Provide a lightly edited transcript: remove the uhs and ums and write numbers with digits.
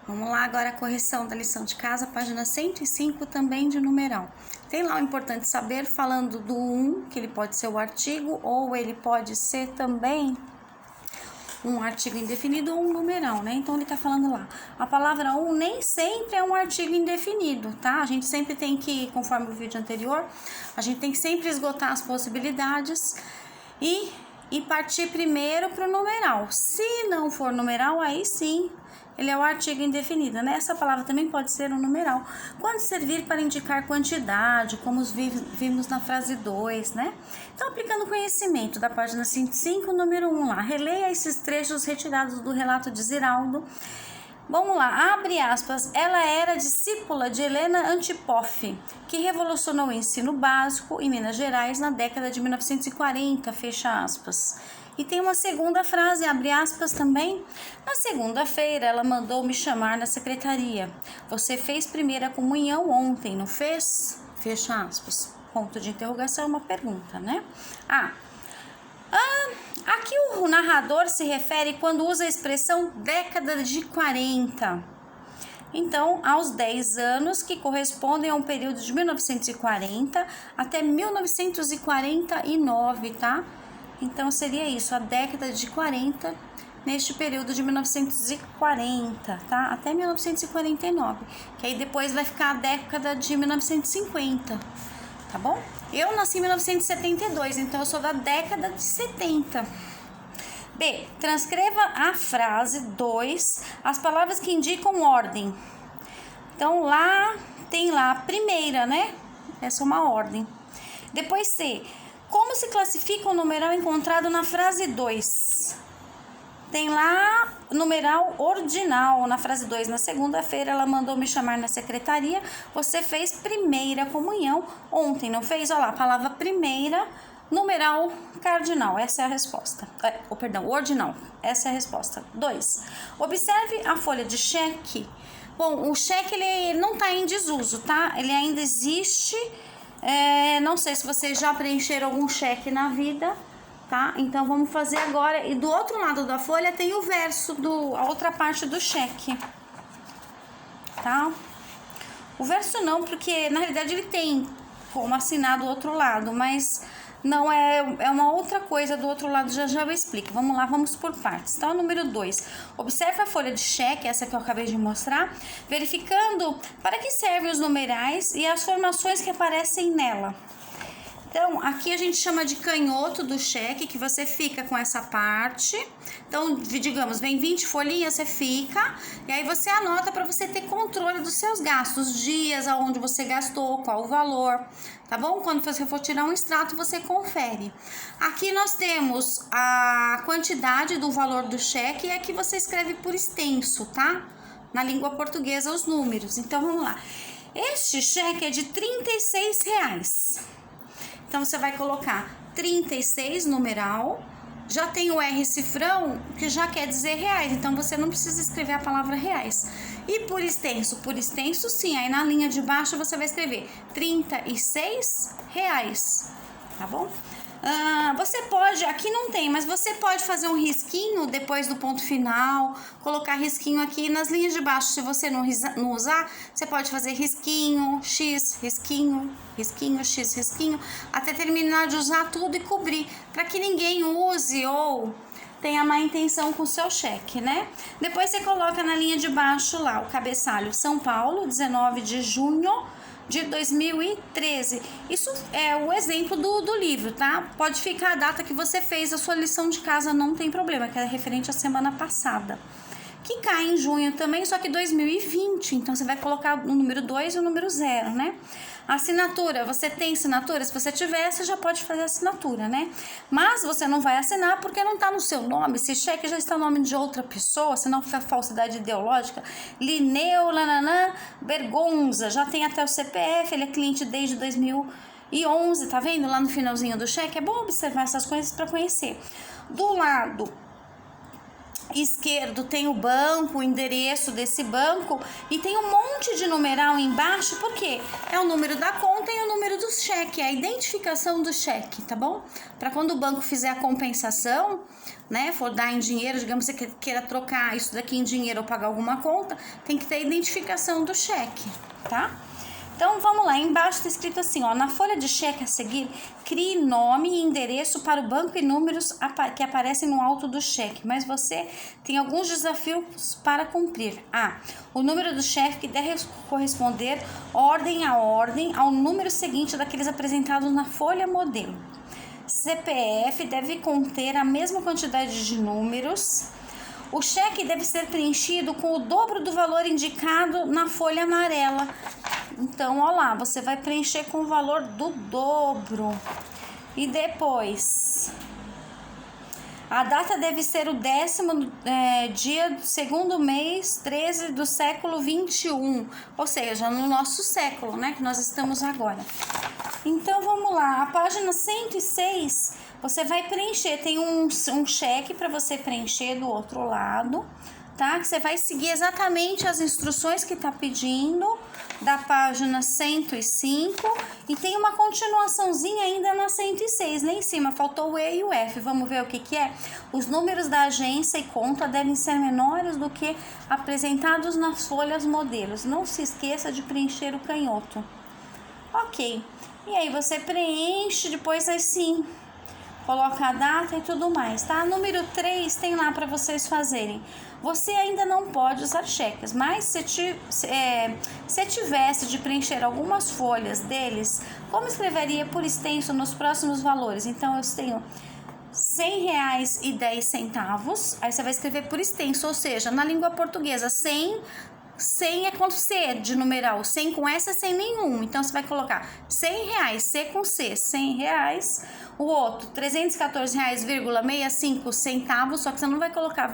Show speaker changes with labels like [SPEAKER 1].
[SPEAKER 1] Vamos lá agora a correção da lição de casa, página 105, também de numeral. Tem lá o importante saber, falando do que ele pode ser o artigo, ou ele pode ser também um artigo indefinido ou um numeral, né? Então ele tá falando lá, a palavra nem sempre é um artigo indefinido, tá? A gente sempre tem que, conforme o vídeo anterior, a gente tem que sempre esgotar as possibilidades e partir primeiro para o numeral. Se não for numeral, aí sim ele é o artigo indefinido, né? Essa palavra também pode ser um numeral, quando servir para indicar quantidade, como vimos na frase 2, né? Então, aplicando o conhecimento da página 105, número 1 lá, releia esses trechos retirados do relato de Ziraldo. Vamos lá, abre aspas, ela era discípula de Helena Antipoff, que revolucionou o ensino básico em Minas Gerais na década de 1940, fecha aspas. E tem uma segunda frase, abre aspas também. Na segunda-feira, ela mandou me chamar na secretaria. Você fez primeira comunhão ontem, não fez? Fecha aspas. Ponto de interrogação é uma pergunta, né? Aqui o narrador se refere quando usa a expressão década de 40. Então, aos 10 anos, que correspondem a um período de 1940 até 1949, tá? Então, seria isso, a década de 40, neste período de 1940, tá? Até 1949, que aí depois vai ficar a década de 1950, tá bom? Eu nasci em 1972, então eu sou da década de 70. B. Transcreva a frase 2, as palavras que indicam ordem. Então, lá tem lá a primeira, né? Essa é uma ordem. Depois C. Como se classifica o numeral encontrado na frase 2? Tem lá numeral ordinal na frase 2. Na segunda-feira, ela mandou me chamar na secretaria. Você fez primeira comunhão ontem, não fez? Olha lá, a palavra primeira, numeral cardinal. Essa é a resposta. Ordinal. Essa é a resposta. 2. Observe a folha de cheque. Bom, o cheque ele não está em desuso, tá? Ele ainda existe. Não sei se vocês já preencheram algum cheque na vida, tá? Então vamos fazer agora. E do outro lado da folha tem o verso, a outra parte do cheque, tá? O verso não, porque na realidade ele tem como assinar do outro lado, mas não é uma outra coisa do outro lado, já eu explico. Vamos lá, vamos por partes. Então, número 2. Observe a folha de cheque, essa que eu acabei de mostrar, verificando para que servem os numerais e as formações que aparecem nela. Então, aqui a gente chama de canhoto do cheque, que você fica com essa parte. Então, digamos, vem 20 folhinhas, você fica, e aí você anota para você ter controle dos seus gastos, dias, aonde você gastou, qual o valor, tá bom? Quando você for tirar um extrato, você confere. Aqui nós temos a quantidade do valor do cheque, e aqui você escreve por extenso, tá? Na língua portuguesa, os números. Então, vamos lá. Este cheque é de R$36. Então, você vai colocar 36 numeral, já tem o R cifrão, que já quer dizer reais, então você não precisa escrever a palavra reais. E por extenso sim, aí na linha de baixo você vai escrever R$36, tá bom? Você pode, aqui não tem, mas você pode fazer um risquinho depois do ponto final, colocar risquinho aqui nas linhas de baixo. Se você não usar, você pode fazer risquinho, X, risquinho, risquinho, X, risquinho, até terminar de usar tudo e cobrir, para que ninguém use ou tenha má intenção com o seu cheque, né? Depois você coloca na linha de baixo lá o cabeçalho São Paulo, 19 de junho de 2013. Isso é o exemplo do livro, tá? Pode ficar a data que você fez a sua lição de casa, não tem problema, que é referente à semana passada. Que cai em junho também, só que 2020. Então, você vai colocar o número 2 e o número 0, né? A assinatura, você tem assinatura? Se você tiver, você já pode fazer a assinatura, né? Mas você não vai assinar porque não está no seu nome. Esse cheque já está no nome de outra pessoa, senão fica falsidade ideológica. Lineu, Lananã, Bergonza, já tem até o CPF, ele é cliente desde 2011, tá vendo? Lá no finalzinho do cheque, é bom observar essas coisas para conhecer. Do lado esquerdo tem o banco, o endereço desse banco, e tem um monte de numeral embaixo, porque é o número da conta e o número do cheque, é a identificação do cheque, tá bom? Para quando o banco fizer a compensação, né, for dar em dinheiro, digamos que você queira trocar isso daqui em dinheiro ou pagar alguma conta, tem que ter a identificação do cheque, tá? Então, vamos lá, embaixo está escrito assim, ó, na folha de cheque a seguir, crie nome e endereço para o banco e números que aparecem no alto do cheque, mas você tem alguns desafios para cumprir. A. O número do cheque que deve corresponder ordem a ordem ao número seguinte daqueles apresentados na folha modelo. CPF deve conter a mesma quantidade de números. O cheque deve ser preenchido com o dobro do valor indicado na folha amarela. Então, ó lá, você vai preencher com o valor do dobro. E depois, a data deve ser o 10º dia do segundo mês 13 do século 21. Ou seja, no nosso século, né, que nós estamos agora. Então, vamos lá. A página 106, você vai preencher. Tem um cheque para você preencher do outro lado, tá? Que você vai seguir exatamente as instruções que tá pedindo da página 105 e tem uma continuaçãozinha ainda na 106. Lá em cima faltou o E e o F. Vamos ver o que que é? Os números da agência e conta devem ser menores do que apresentados nas folhas modelos. Não se esqueça de preencher o canhoto. Ok. E aí você preenche, depois assim coloca a data e tudo mais, tá? Número 3 tem lá para vocês fazerem. Você ainda não pode usar cheques, mas se tivesse de preencher algumas folhas deles, como escreveria por extenso nos próximos valores? Então, eu tenho R$100,10. Aí você vai escrever por extenso, ou seja, na língua portuguesa, 100 é com C de numeral, 100 com S é sem nenhum. Então, você vai colocar R$100, C com C, R$100. O outro, R$314,65, só que você não vai colocar